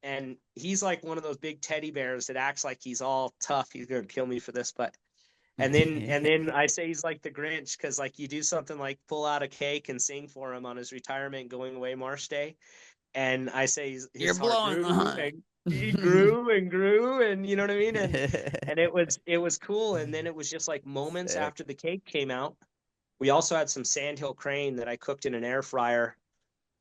S2: and he's like one of those big teddy bears that acts like he's all tough. He's gonna kill me for this, but and then I say he's like the Grinch because like you do something like pull out a cake and sing for him on his retirement going away marsh day, and I say
S1: You're
S2: his heart
S1: blowing the
S2: grew
S1: hunt.
S2: and he grew and grew, and you know what I mean, and it was cool. And then it was just like moments
S1: Sick.
S2: after the cake came out, we also had some sandhill crane that I cooked in an air fryer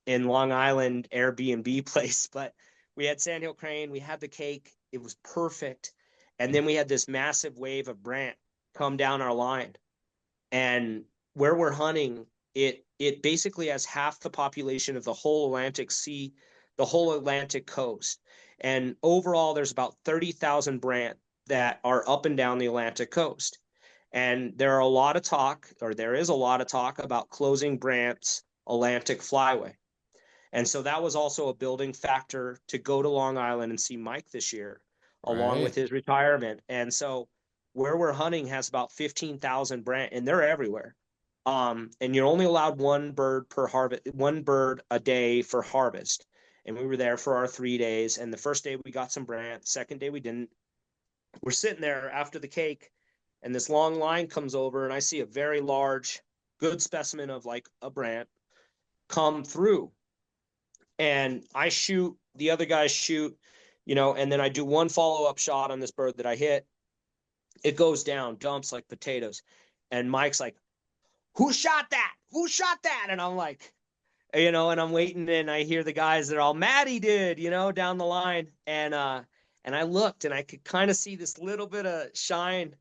S2: in Long Island Airbnb place. But we had sandhill crane, we had the cake, it was perfect, and then we had this massive wave of brant come down our line, and where we're hunting, it basically has half the population of the whole Atlantic Sea, the whole Atlantic coast. And overall, there's about 30,000 brant that are up and down the Atlantic coast. And there is a lot of talk about closing Brant's Atlantic flyway. And so that was also a building factor to go to Long Island and see Mike this year, along with
S1: Right.
S2: his retirement. And so where we're hunting has about 15,000 brant, and they're everywhere. And you're only allowed one bird a day for harvest. And we were there for our 3 days. And the first day we got some brant, second day we didn't. We're sitting there after the cake, and this long line comes over, and I see a very large, good specimen of like a brant come through, and I shoot, the other guys shoot, and then I do one follow up shot on this bird that I hit. It goes down, dumps like potatoes. And Mike's like, "Who shot that? Who shot that?" And I'm like, and I'm waiting, and I hear the guys that are all Maddie did, down the line. And I looked, and I could kind of see this little bit of shine,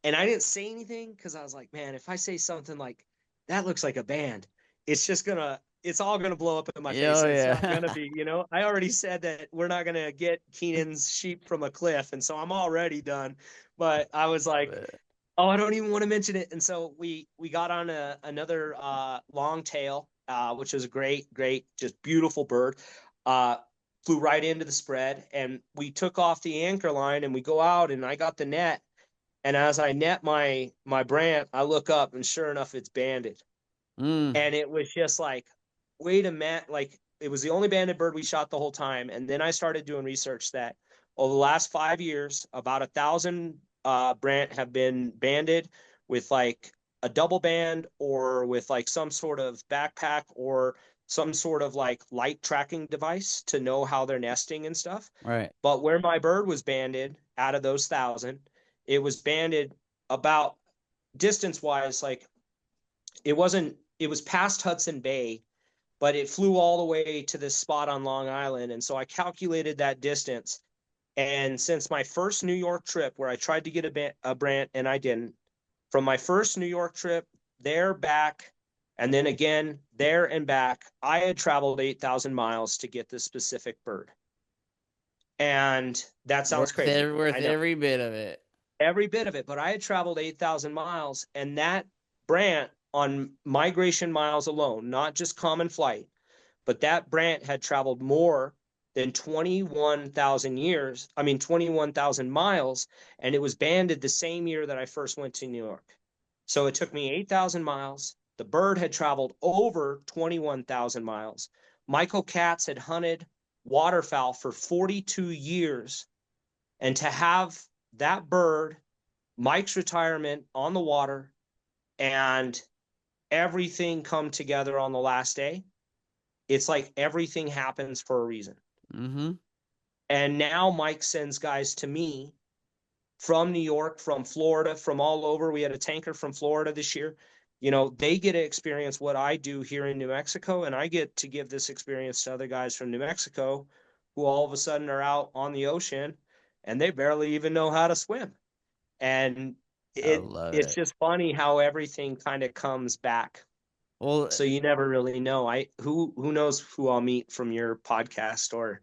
S2: and I didn't say anything because I was like, man, if I say something like that looks like a band, it's all gonna blow up in my face,
S1: Oh
S2: and it's not gonna
S1: yeah.
S2: be, I already said that we're not gonna get Keenan's sheep from a cliff, and so I'm already done. But I was
S1: Love
S2: like,
S1: it.
S2: oh, I don't even want to mention it. And so we got on another long tail, which was a great, just beautiful bird. Uh, Flew right into the spread, and we took off the anchor line, and we go out, and I got the net, and as I net my brant, I look up, and sure enough, it's banded.
S1: Mm.
S2: And it was just like, wait a minute, like it was the only banded bird we shot the whole time. And then I started doing research that over the last 5 years, about 1,000 brant have been banded with like a double band, or with like some sort of backpack, or some sort of like light tracking device to know how they're nesting and stuff.
S1: Right.
S2: But where my bird was banded, out of those 1,000, it was banded about, distance wise, like it was past Hudson Bay, but it flew all the way to this spot on Long Island. And so I calculated that distance. And since my first New York trip, where I tried to get a brant and I didn't, from my first New York trip, there, back, and then again there and back, I had traveled 8,000 miles to get this specific bird. And that sounds crazy.
S1: Worth
S2: I know,
S1: every bit of it.
S2: every bit of it. But I had traveled 8,000 miles, and that brant on migration miles alone, not just common flight, but that brant had traveled more than 21,000 years. I mean, 21,000 miles, and it was banded the same year that I first went to New York. So it took me 8,000 miles The bird had traveled over 21,000 miles. Michael Katz had hunted waterfowl for 42 years. And to have that bird, Mike's retirement on the water, and everything come together on the last day, it's like everything happens for a reason.
S1: Mm-hmm.
S2: And now Mike sends guys to me from New York, from Florida, from all over. We had a tanker from Florida this year. You know, they get to experience what I do here in New Mexico, and I get to give this experience to other guys from New Mexico who all of a sudden are out on the ocean and they barely even know how to swim. And
S1: I
S2: it
S1: love
S2: it's
S1: it.
S2: just funny how everything kind of comes back.
S1: Well,
S2: So you never really know. Who knows who I'll meet from your podcast, or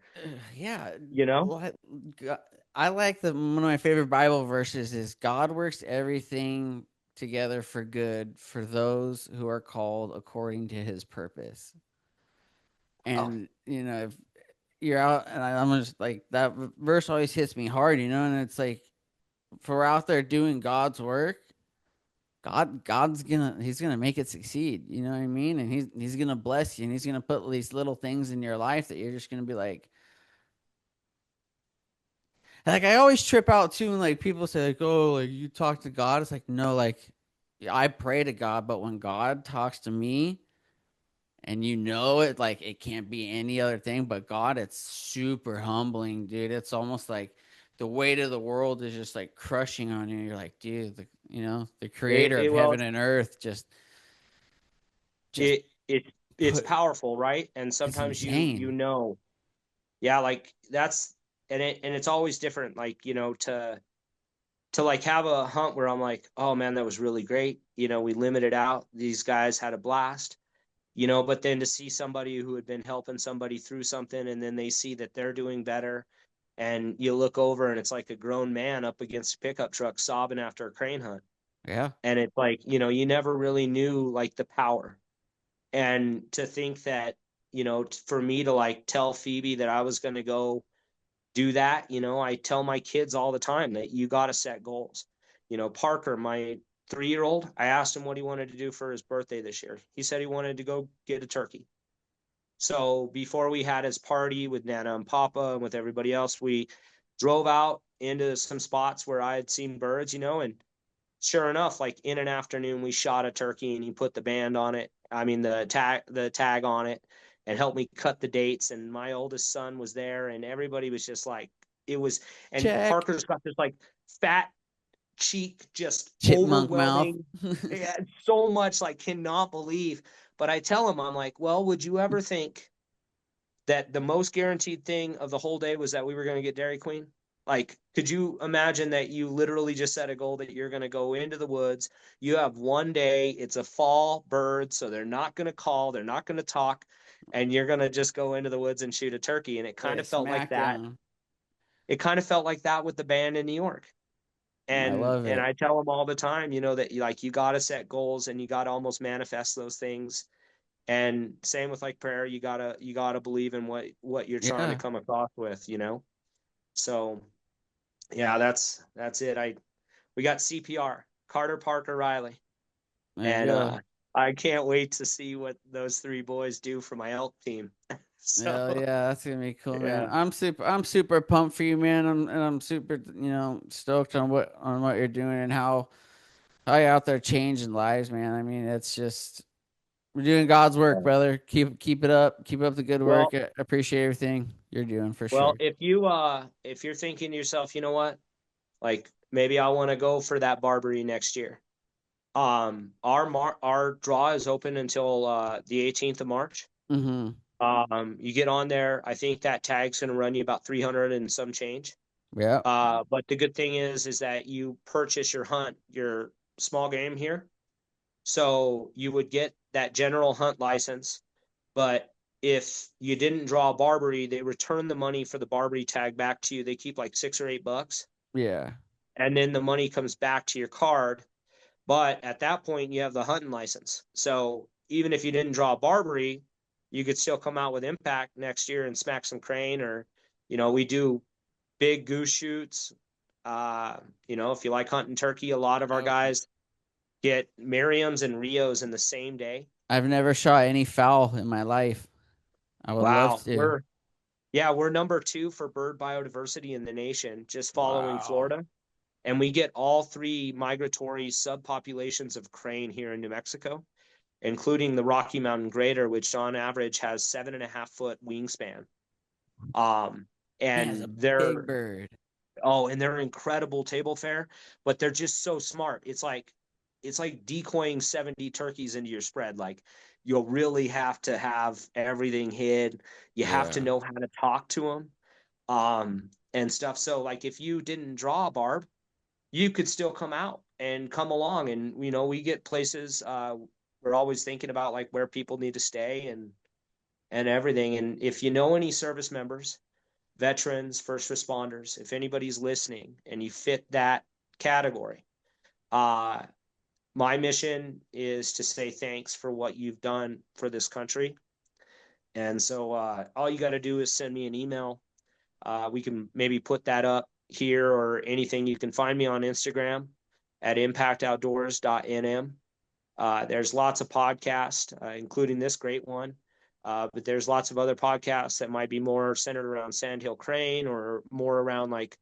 S1: yeah.
S2: you know?
S1: Well, I like the one of my favorite Bible verses is God works everything together for good for those who are called according to His purpose.
S2: Oh,
S1: And if you're out, and I'm just like that verse always hits me hard, and it's like if we're out there doing God's work, He's gonna make it succeed. You know what I mean? And He's gonna bless you, and He's gonna put these little things in your life that you're just gonna be like I always trip out too, and like people say like, oh, like you talk to God. It's like no, like I pray to God, but when God talks to me, and it, like it can't be any other thing but God. It's super humbling, dude. It's almost like the weight of the world is just like crushing on you. You're like, dude, the creator of
S2: well,
S1: heaven and earth just
S2: it's
S1: put
S2: powerful, right? And
S1: it's
S2: sometimes you
S1: insane.
S2: know, yeah, like that's and it's always different. Like to like have a hunt where I'm like, oh man, that was really great. You know, we limited out. These guys had a blast. You know, but then to see somebody who had been helping somebody through something, and then they see that they're doing better, and you look over and it's like a grown man up against a pickup truck sobbing after a crane hunt,
S1: Yeah.
S2: and it's like you never really knew like the power. And to think that for me to like tell Phoebe that I was going to go do that, I tell my kids all the time that you got to set goals. Parker, my 3-year old, I asked him what he wanted to do for his birthday this year. He said he wanted to go get a turkey. So before we had his party with Nana and Papa and with everybody else, we drove out into some spots where I had seen birds, and sure enough, like in an afternoon, we shot a turkey and he put the band on it. I mean, the tag on it, and helped me cut the dates. And my oldest son was there, and everybody was just like, it was, and
S1: Check.
S2: Parker's got this like fat cheek, just
S1: Chipmunk mouth.
S2: overwhelming. Yeah, so much, like, cannot believe. But I tell him, I'm like, well, would you ever think that the most guaranteed thing of the whole day was that we were going to get Dairy Queen? Like, could you imagine that you literally just set a goal that you're going to go into the woods? You have one day, it's a fall bird, so they're not going to call, they're not going to talk, and you're going to just go into the woods and shoot a turkey. And it
S1: Lay
S2: kind
S1: a
S2: of felt like
S1: smack
S2: that.
S1: down.
S2: It kind of felt like that with the band in New York.
S1: I
S2: And
S1: love
S2: and
S1: it.
S2: I tell them all the time, that you got to set goals and you got to almost manifest those things. And same with like prayer, you gotta believe in what you're trying to
S1: Yeah.
S2: come across with. So yeah, that's it. We got CPR, Carter, Parker, Riley,
S1: There you
S2: and
S1: go.
S2: I can't wait to see what those three boys do for my elk team. So
S1: Hell yeah, that's gonna be cool, man.
S2: yeah.
S1: I'm super pumped for you, man. I'm super, stoked on what you're doing and how you're out there changing lives, man. I mean, it's just we're doing God's work, brother. Keep it up. Keep up the good work.
S2: Well,
S1: I appreciate everything you're doing for
S2: well,
S1: sure.
S2: if you're thinking to yourself, you know what, like maybe I want to go for that Barbary next year. Our draw is open until the 18th of March.
S1: Mm-hmm.
S2: You get on there. I think that tag's going to run you about 300 and some change.
S1: Yeah.
S2: But the good thing is that you purchase your small game here. So you would get that general hunt license. But if you didn't draw Barbary, they return the money for the Barbary tag back to you. They keep like $6 or $8,
S1: Yeah.
S2: and then the money comes back to your card. But at that point, you have the hunting license. So even if you didn't draw Barbary, you could still come out with Impact next year and smack some crane, or, we do big goose shoots. If you like hunting turkey, a lot of our
S1: Oh,
S2: guys get Merriam's and Rios in the same day.
S1: I've never shot any fowl in my life. I would love
S2: Wow,
S1: to.
S2: we're number two for bird biodiversity in the nation, just following
S1: Wow.
S2: Florida. And we get all three migratory subpopulations of crane here in New Mexico, including the Rocky Mountain Greater, which on average has 7.5 foot wingspan. Um,
S1: Man, it's a
S2: and
S1: big
S2: they're
S1: bird.
S2: and they're incredible table fare, but they're just so smart. It's like decoying 70 turkeys into your spread. Like you'll really have to have everything hid. You have to
S1: Yeah.
S2: know how to talk to them, and stuff. So like if you didn't draw a barb, you could still come out and come along. And we get places. We're always thinking about like where people need to stay and everything. And if you know any service members, veterans, first responders, if anybody's listening and you fit that category, uh, my mission is to say thanks for what you've done for this country. And so all you got to do is send me an email. We can maybe put that up here or anything. You can find me on Instagram at impactoutdoors.nm. There's lots of podcasts, including this great one. But there's lots of other podcasts that might be more centered around Sandhill Crane or more around like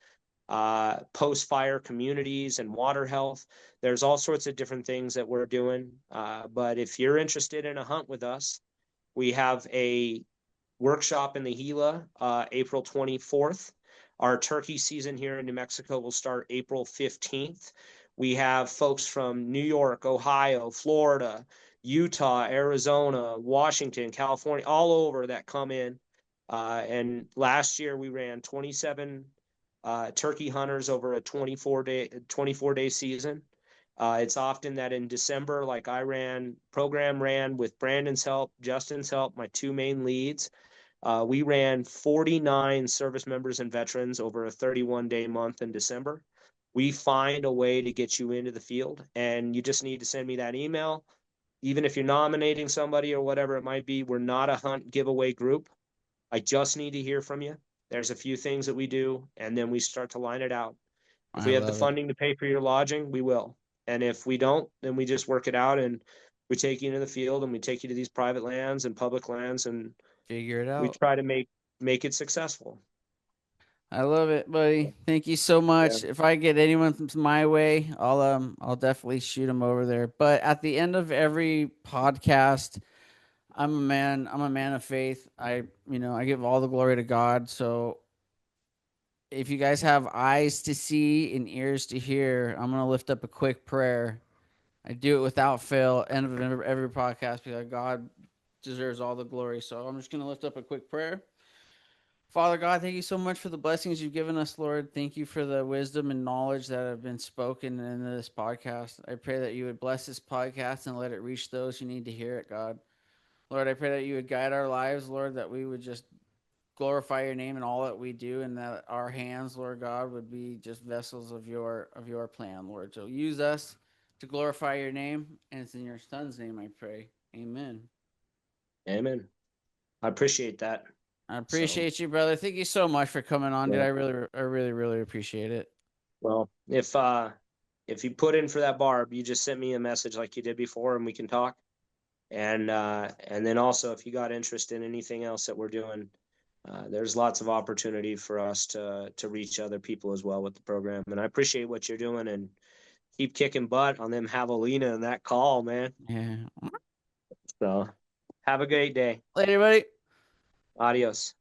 S2: post fire communities and water health. There's all sorts of different things that we're doing. But if you're interested in a hunt with us, we have a workshop in the Gila April 24th. Our turkey season here in New Mexico will start April 15th. We have folks from New York, Ohio, Florida, Utah, Arizona, Washington, California, all over that come in. And last year we ran 27 turkey hunters over a 24-day season. It's often that in December, like program ran with Brandon's help, Justin's help, my two main leads. We ran 49 service members and veterans over a 31-day month in December. We find a way to get you into the field, and you just need to send me that email. Even if you're nominating somebody or whatever it might be, we're not a hunt giveaway group. I just need to hear from you. There's a few things that we do, and then we start to line it out. If
S1: I
S2: we have the
S1: love it.
S2: funding to pay for your lodging, we will. And if we don't, then we just work it out and we take you into the field and we take you to these private lands and public lands and
S1: Figure it
S2: we
S1: out.
S2: try to make it successful.
S1: I love it, buddy. Thank you so
S2: Yeah.
S1: much. If I get anyone my way, I'll definitely shoot them over there. But at the end of every podcast, I'm a man of faith. I give all the glory to God. So if you guys have eyes to see and ears to hear, I'm gonna lift up a quick prayer. I do it without fail. End of every podcast because God deserves all the glory. So I'm just gonna lift up a quick prayer. Father God, thank you so much for the blessings you've given us, Lord. Thank you for the wisdom and knowledge that have been spoken in this podcast. I pray that you would bless this podcast and let it reach those who need to hear it, God. Lord, I pray that you would guide our lives, Lord, that we would just glorify your name in all that we do, and that our hands, Lord God, would be just vessels of your plan, Lord. So use us to glorify your name, and it's in your son's name I pray. Amen.
S2: Amen. I appreciate that.
S1: I
S2: So,
S1: appreciate you, brother. Thank you so much for coming on, dude.
S2: yeah.
S1: I really appreciate it.
S2: Well, if you put in for that barb, you just sent me a message like you did before and we can talk. And then also if you got interest in anything else that we're doing, there's lots of opportunity for us to reach other people as well with the program. And I appreciate what you're doing and keep kicking butt on them javelina and that call, man.
S1: Yeah.
S2: So have a great day.
S1: Later, buddy.
S2: Adios.